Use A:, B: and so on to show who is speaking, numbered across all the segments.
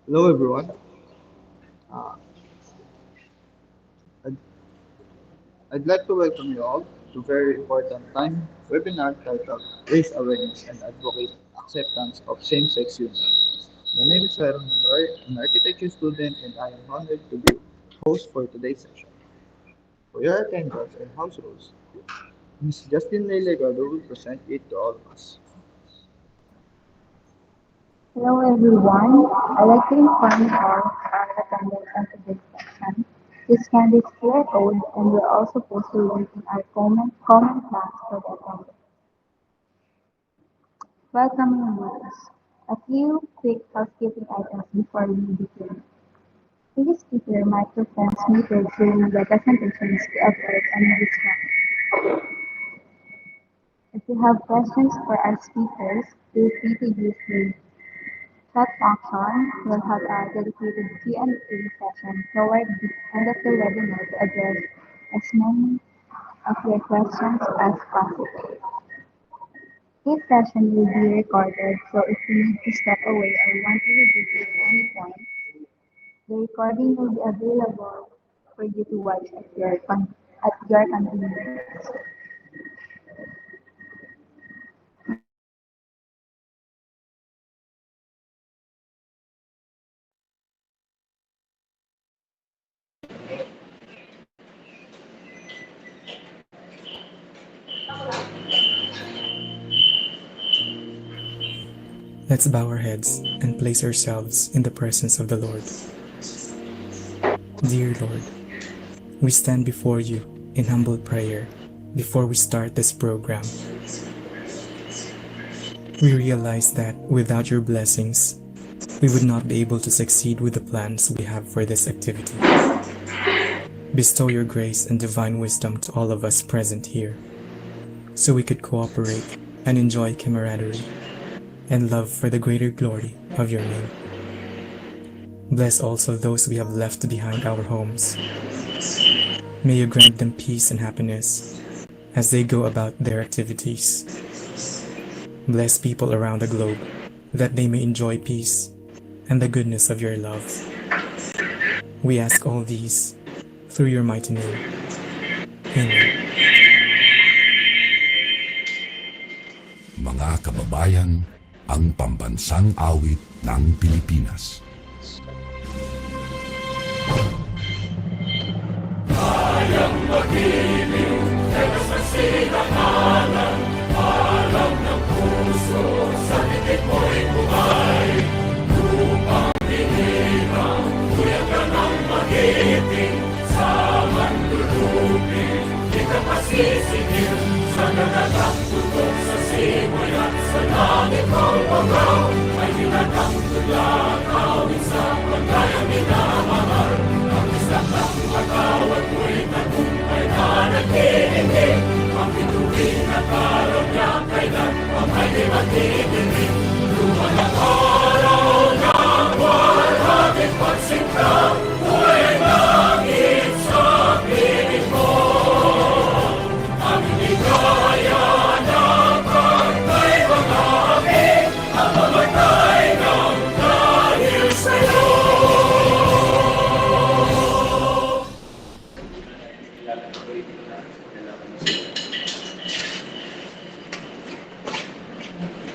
A: Hello, everyone. Uh, I'd, I'd like to welcome you all to a very important time webinar titled Raise Awareness and Advocate Acceptance of Same-Sex Union. My name is Aaron Roy, an architecture student, and I am honored to be host for today's session. For your attendance and house rules, Ms. Justin Legado will present it to all of us.
B: Hello everyone. I'd like to inform you all our attendance on today's section. This can be QR code and we're also post the link in our comment box for the attendance. Welcoming rules. A few quick housekeeping items before we begin. Please keep your microphones muted during the presentations to avoid any distraction. If you have questions for our speakers, feel free to use the chat function. We'll have a dedicated Q&A session toward the end of the webinar to address as many of your questions as possible. This session will be recorded, so if you need to step away or want to review it at any point, the recording will be available for you to watch at your convenience.
C: Let's bow our heads and place ourselves in the presence of the Lord. Dear Lord, we stand before you in humble prayer before we start this program. We realize that without your blessings, we would not be able to succeed with the plans we have for this activity. Bestow your grace and divine wisdom to all of us present here, so we could cooperate and enjoy camaraderie and love for the greater glory of your name. Bless also those we have left behind our homes. May you grant them peace and happiness as they go about their activities. Bless people around the globe that they may enjoy peace and the goodness of your love. We ask all these through your mighty name. Amen.
D: Mga kababayan, ang pambansang awit ng Pilipinas.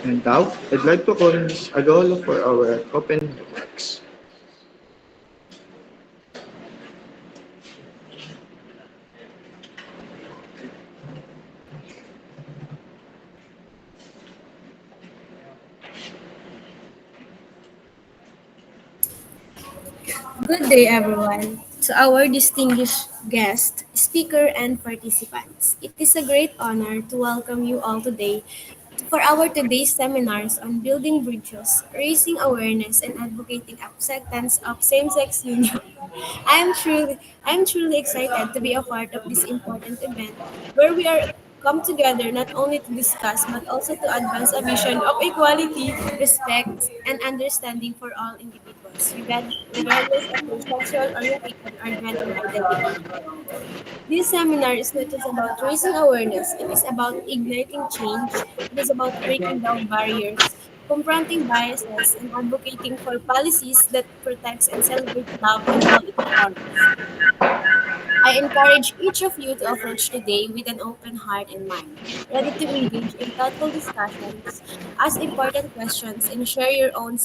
A: And now, I'd like to call Ms. Agolo for our opening remarks.
E: Good day, everyone. To our distinguished guest, speaker, and participants, it is a great honor to welcome you all today for our today's seminars on building bridges, raising awareness, and advocating acceptance of same-sex union. I am truly excited to be a part of this important event where we are come together not only to discuss but also to advance a vision of equality, respect, and understanding for all individuals, regardless of their sexual orientation or gender identity. This seminar is not just about raising awareness, it is about igniting change, it is about breaking down barriers, confronting biases, and advocating for policies that protects and celebrates love in all its forms. I encourage each of you to approach today with an open heart and mind, ready to engage in thoughtful discussions, ask important questions, and share your own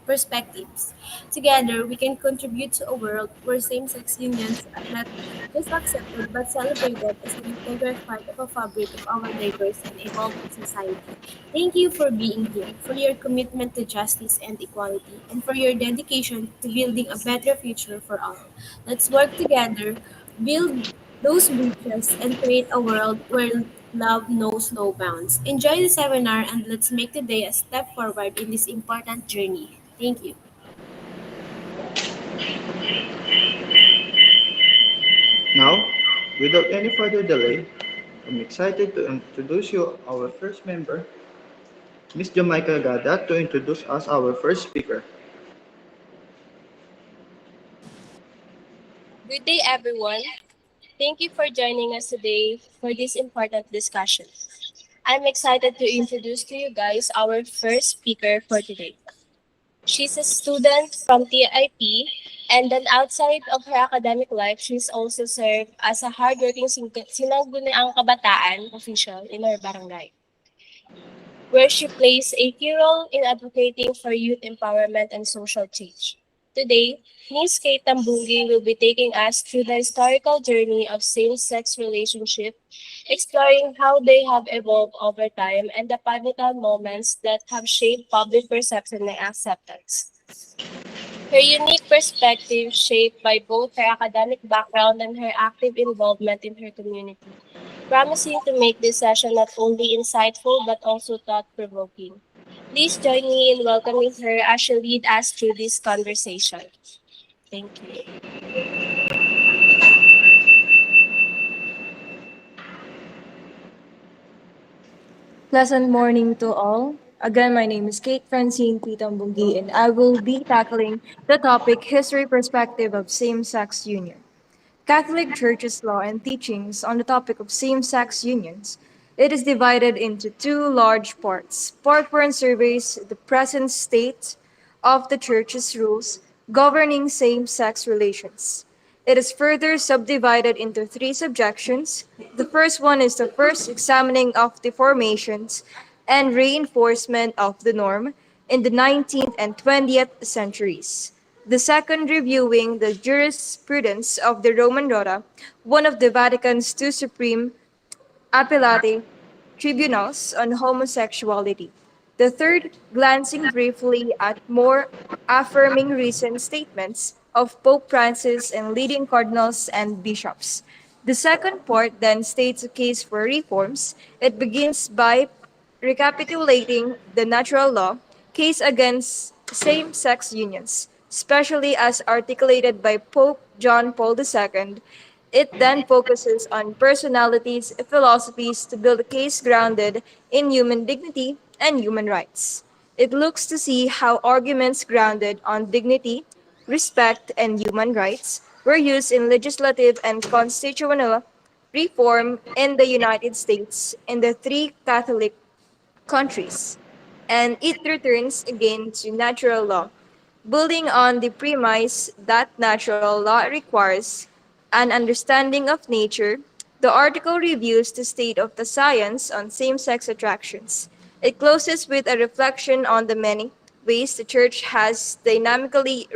E: perspectives. Together, we can contribute to a world where same sex unions are not just accepted but celebrated as an integral part of a fabric of our diverse and evolving society. Thank you for being here, for your commitment to justice and equality, and for your dedication to building a better future for all. Let's work together, build those bridges, and create a world where love knows no bounds. Enjoy the seminar and let's make today a step forward in this important journey. Thank you.
A: Now, without any further delay, I'm excited to introduce you our first member, Miss Jamaica Gada, to introduce us our first speaker.
F: Good day, everyone. Thank you for joining us today for this important discussion. I'm excited to introduce to you guys our first speaker for today. She's a student from TIP, and then outside of her academic life, she's also served as a hardworking sinanguniang kabataan official in her barangay, where she plays a key role in advocating for youth empowerment and social change. Today, Ms. Kate Tambungi will be taking us through the historical journey of same-sex relationships, exploring how they have evolved over time and the pivotal moments that have shaped public perception and acceptance. Her unique perspective, shaped by both her academic background and her active involvement in her community, promising to make this session not only insightful but also thought provoking. Please join me in welcoming her as she lead us through this conversation. Thank you.
G: Pleasant morning to all. Again, my name is Kate Francine Pitambungi, and I will be tackling the topic History Perspective of Same-Sex Union. Catholic Church's law and teachings on the topic of same-sex unions. It is divided into two large parts. Part 1 surveys the present state of the Church's rules governing same-sex relations. It is further subdivided into three subjections. The first one is the first examining of the formations and reinforcement of the norm in the 19th and 20th centuries. The second reviewing the jurisprudence of the Roman Rota, one of the Vatican's two supreme appellate tribunals on homosexuality. The third, glancing briefly at more affirming recent statements of Pope Francis and leading cardinals and bishops. The second part then states a case for reforms. It begins by recapitulating the natural law case against same sex unions, especially as articulated by Pope John Paul II. It then focuses on personalities, philosophies to build a case grounded in human dignity and human rights. It looks to see how arguments grounded on dignity, respect, and human rights were used in legislative and constitutional reform in the United States in the three Catholic countries, and it returns again to natural law, building on the premise that natural law requires an understanding of nature. The article reviews the state of the science on same sex attractions. It closes with a reflection on the many ways the church has dynamically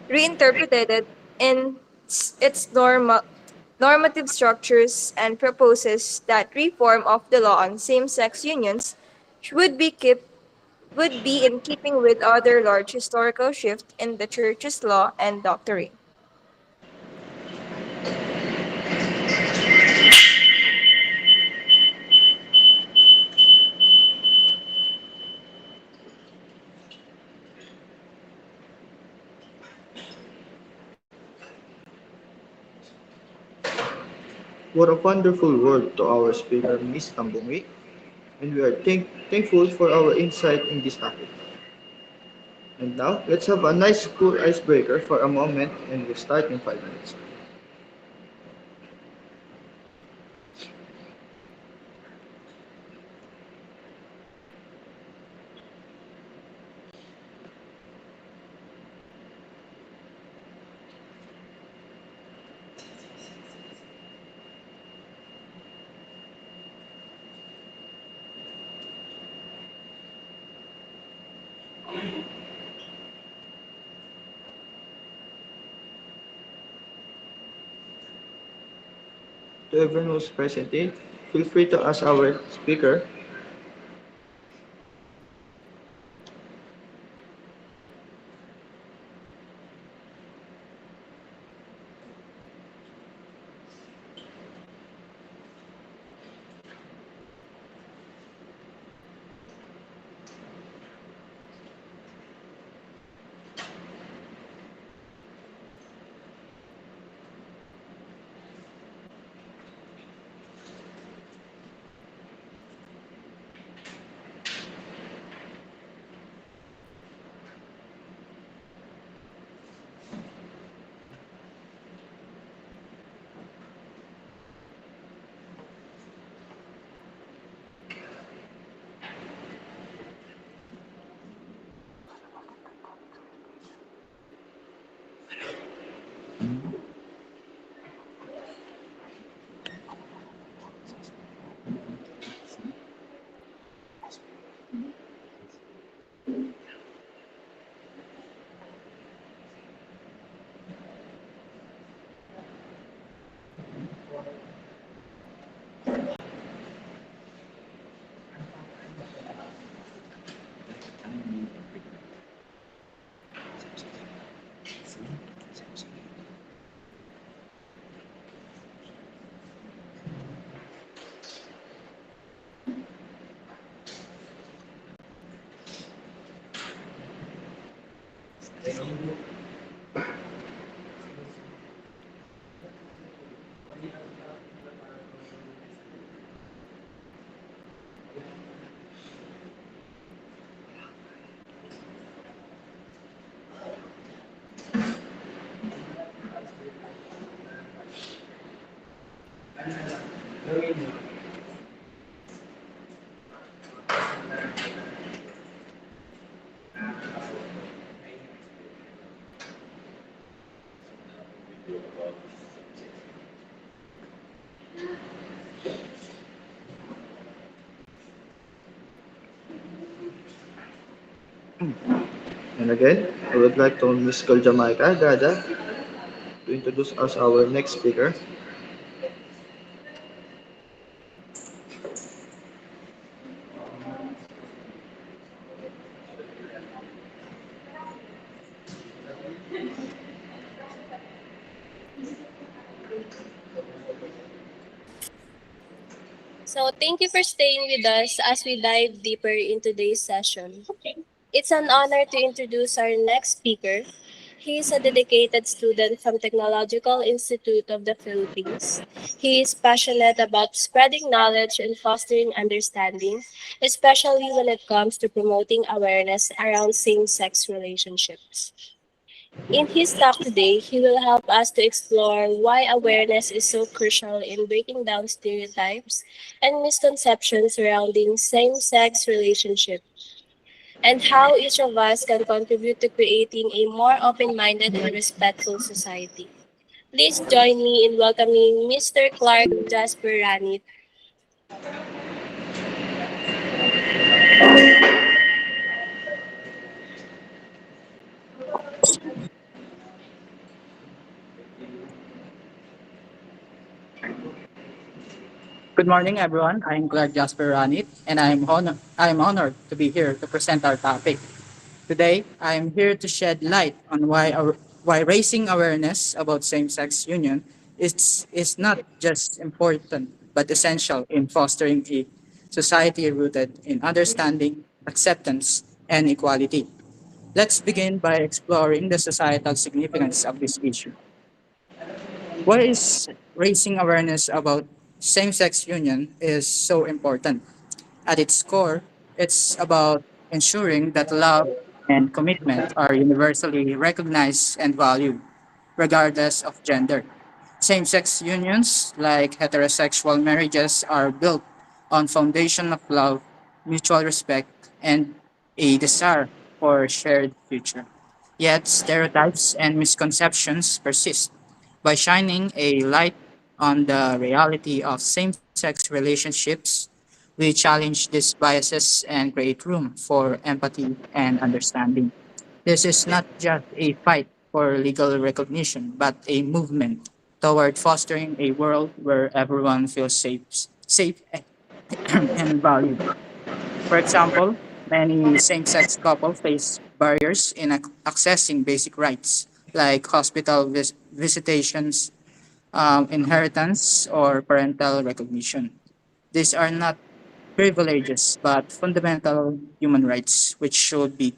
G: reinterpreted it in its normative structures and proposes that reform of the law on same-sex unions would be in keeping with other large historical shifts in the church's law and doctrine.
A: What a wonderful word to our speaker, Miss Tambungi, and we are thankful for our insight in this topic. And now, let's have a nice cool icebreaker for a moment and we'll start in 5 minutes. To everyone who's present, feel free to ask our speaker. And again, I would like to Miss Jamaica Gada to introduce us our next speaker.
F: So thank you for staying with us as we dive deeper into today's session. It's an honor to introduce our next speaker. He is a dedicated student from Technological Institute of the Philippines. He is passionate about spreading knowledge and fostering understanding, especially when it comes to promoting awareness around same-sex relationships. In his talk today, he will help us to explore why awareness is so crucial in breaking down stereotypes and misconceptions surrounding same-sex relationships, and how each of us can contribute to creating a more open-minded and respectful society. Please join me in welcoming Mr. Clark Jasperani.
H: Good morning, everyone. I'm Clark Jasper Ranit, and I'm honored to be here to present our topic. Today, I'm here to shed light on why raising awareness about same-sex union is not just important but essential in fostering a society rooted in understanding, acceptance, and equality. Let's begin by exploring the societal significance of this issue. Why is raising awareness about same-sex union is so important? At its core, it's about ensuring that love and commitment are universally recognized and valued, regardless of gender. Same-sex unions, like heterosexual marriages, are built on foundation of love, mutual respect, and a desire for a shared future. Yet stereotypes and misconceptions persist. By shining a light on the reality of same-sex relationships, We challenge these biases and create room for empathy and understanding. This is not just a fight for legal recognition, but a movement toward fostering a world where everyone feels safe and valued. For example, many same-sex couples face barriers in accessing basic rights like hospital visitations, inheritance, or parental recognition. These are not privileges but fundamental human rights which should be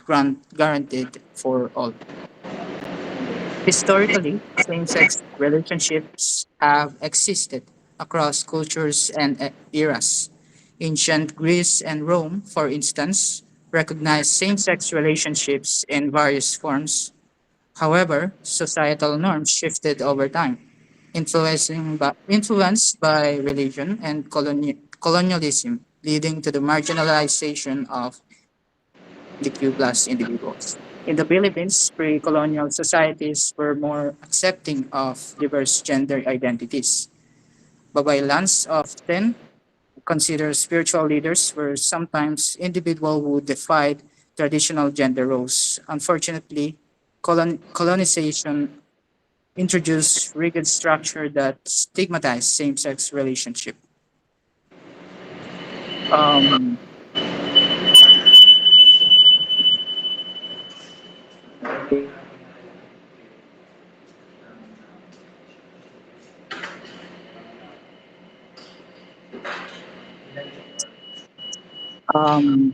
H: guaranteed for all. Historically, same sex relationships have existed across cultures and eras. Ancient Greece and Rome, for instance, recognized same sex relationships in various forms. However, societal norms shifted over time, influenced by religion and colonialism, leading to the marginalization of LGBTQ plus individuals. In the Philippines, pre-colonial societies were more accepting of diverse gender identities. Babaylans often considered spiritual leaders were sometimes individuals who defied traditional gender roles. Unfortunately, colonization introduced rigid structure that stigmatized same-sex relationship. Um,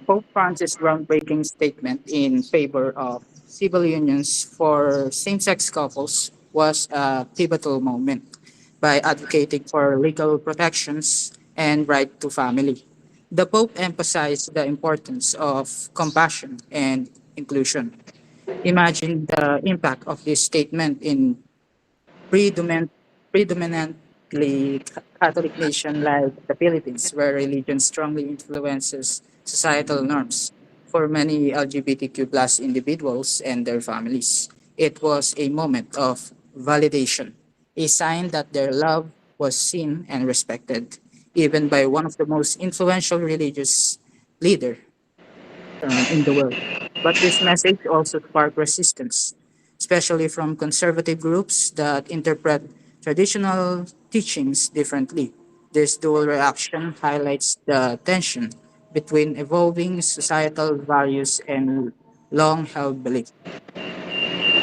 H: Pope Francis' groundbreaking statement in favor of civil unions for same-sex couples was a pivotal moment by advocating for legal protections and right to family. The Pope emphasized the importance of compassion and inclusion. Imagine the impact of this statement in predominant, predominantly Catholic nation like the Philippines, where religion strongly influences societal norms for many LGBTQ plus individuals and their families. It was a moment of validation, a sign that their love was seen and respected, even by one of the most influential religious leader in the world. But this message also sparked resistance, especially from conservative groups that interpret traditional teachings differently. This dual reaction highlights the tension between evolving societal values and long held beliefs.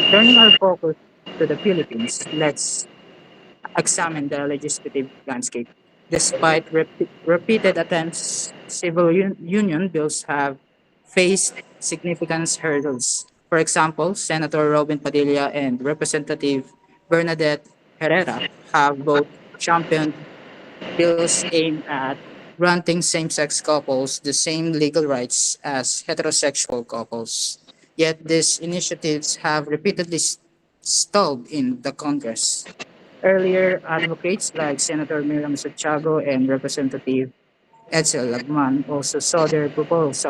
H: Turning our focus to the Philippines, let's examine the legislative landscape. Despite repeated attempts, civil union bills have faced significant hurdles. For example, Senator Robin Padilla and Representative Bernadette Herrera have both championed bills aimed at granting same sex couples the same legal rights as heterosexual couples. Yet these initiatives have repeatedly stalled in the Congress. Earlier advocates like Senator Miriam Santiago and Representative Edsel Lagman also saw their proposals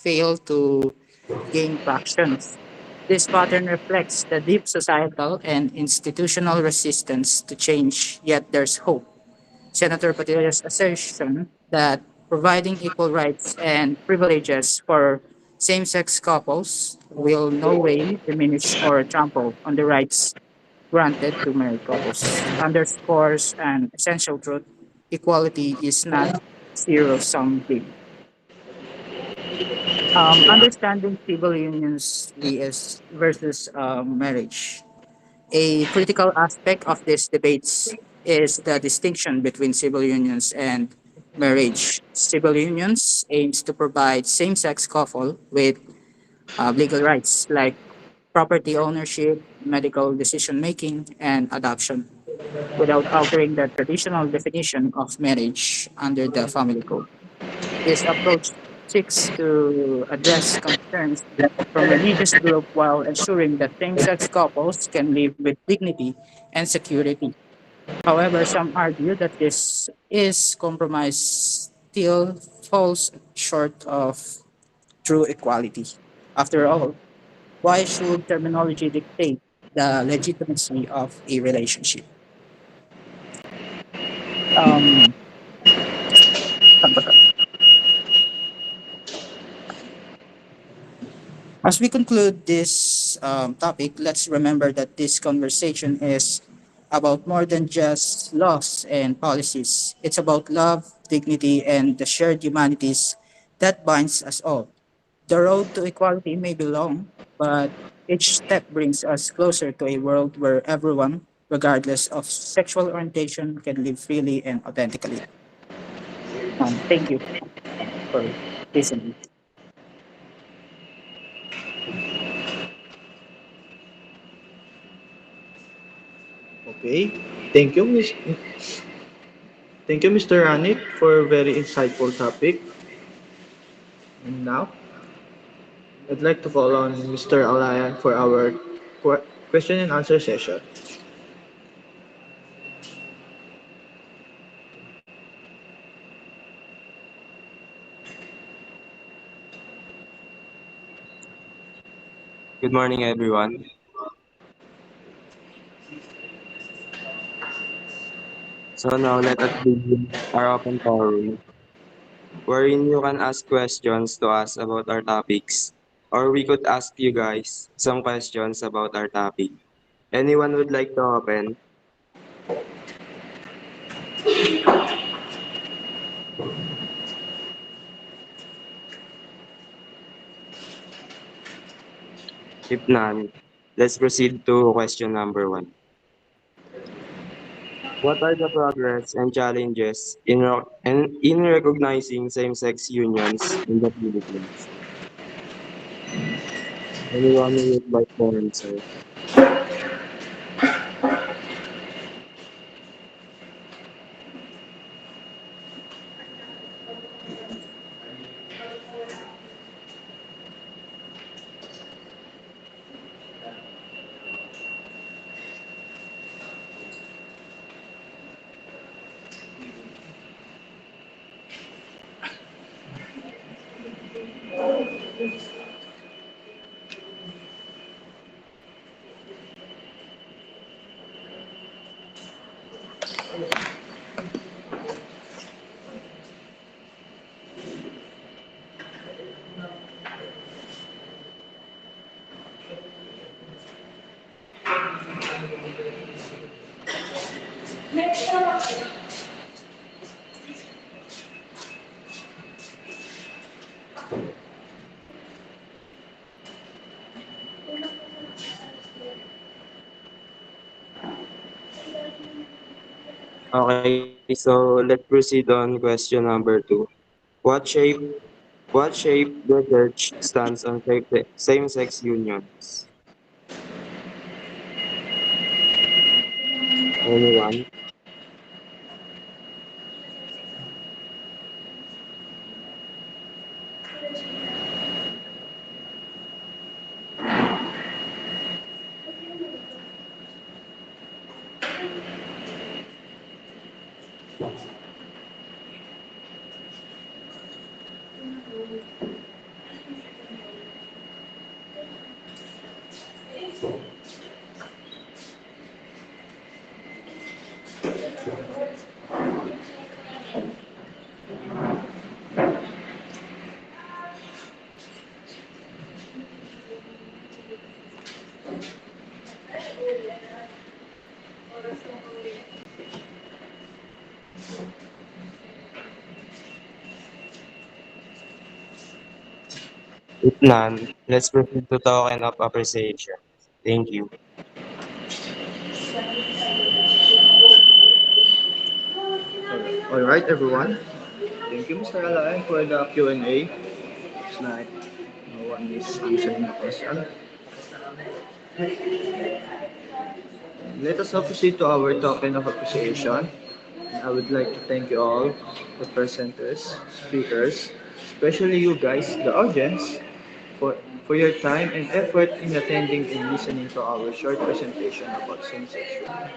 H: fail to gain traction. This pattern reflects the deep societal and institutional resistance to change, yet there's hope. Senator Padilla's assertion that providing equal rights and privileges for same sex couples will no way diminish or trample on the rights granted to married couples underscores an essential truth: equality is not zero sum game. Understanding civil unions versus marriage. A critical aspect of these debates is the distinction between civil unions and marriage. Civil unions aims to provide same-sex couple with legal rights like property ownership, medical decision making, and adoption, without altering the traditional definition of marriage under the family code. This approach seeks to address concerns from religious groups while ensuring that same-sex couples can live with dignity and security. However, some argue that this is compromise still falls short of true equality. After all, why should terminology dictate the legitimacy of a relationship? Um, As we conclude this topic, let's remember that this conversation is about more than just laws and policies. It's about love, dignity, and the shared humanities that binds us all. The road to equality may be long, but each step brings us closer to a world where everyone, regardless of sexual orientation, can live freely and authentically. Thank you for listening.
A: Okay. Thank you, Miss. Thank you, Mr. Ranit, for a very insightful topic. And now, I'd like to call on Mr. Alayan for our question and answer session.
I: Good morning, everyone. So now let us begin our open forum, wherein you can ask questions to us about our topics, or we could ask you guys some questions about our topic. Anyone would like to open? If none, let's proceed to question number one. What are the progress and challenges in recognizing same-sex unions in the Philippines? Anyone who would like to answer? Okay, so let's proceed on question number two. What shape what shape the church stands on same-sex unions? Anyone? If none, let's proceed to token of appreciation. Thank you.
A: All right, everyone. Thank you, Mr. Alayan, for the Q&A. It's like no one is answering the question. Let us now proceed to our token of appreciation. And I would like to thank you all, the presenters, speakers, especially you guys, the audience, for, for your time and effort in attending and listening to our short presentation about same-sex union.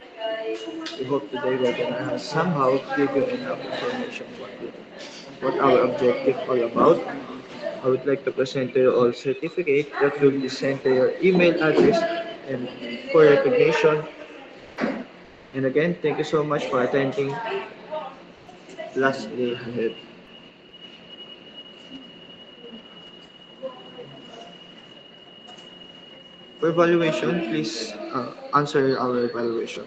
A: We hope today we're gonna have somehow give you enough information what our objective all about. I would like to present to you all certificate that will be sent to your email address and for recognition. And again, thank you so much for attending last day ahead. For evaluation, please answer our evaluation.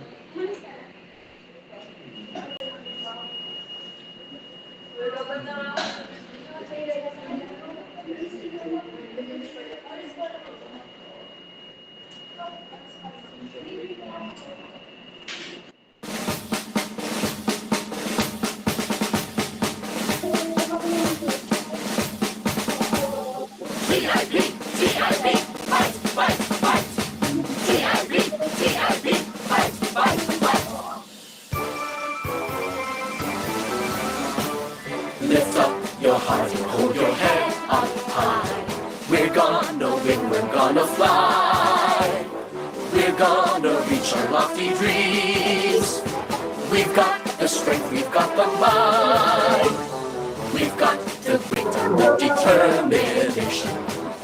J: Lift up your heart and hold your head up high. We're gonna win, we're gonna fly. We're gonna reach our lofty dreams. We've got the strength, we've got the mind. We've got the grit and the determination.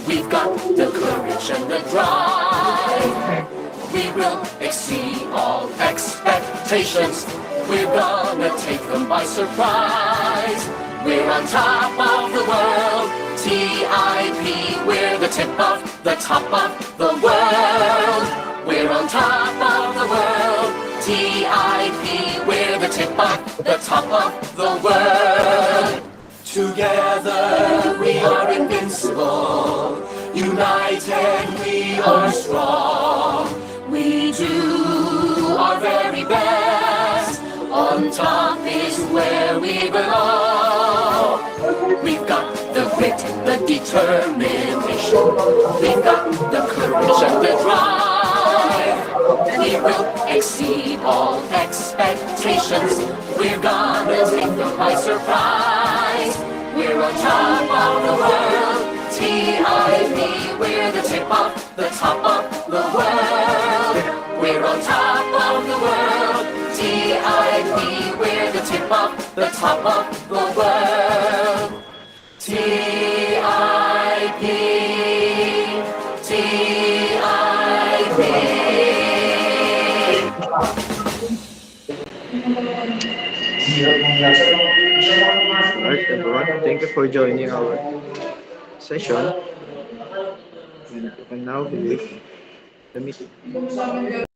J: We've got the courage and the drive. We will exceed all expectations. We're gonna take them by surprise. We're on top of the world. TIP, we're the tip of the top of the world. We're on top of the world. TIP, we're the tip of the top of the world. Together we are invincible. United we are strong. We do our very best. On top is where we belong. We've got the grit, the determination. We've got the courage and the drive. We will exceed all expectations. We're gonna take them by surprise. We're on top of the world. TIP, we're the tip of the top of the world. We're on top of the world. TIP, we're the tip of the top of the world. TIP, TIP.
A: Alright, everyone. Thank you for joining our session. And you can now leave the meeting.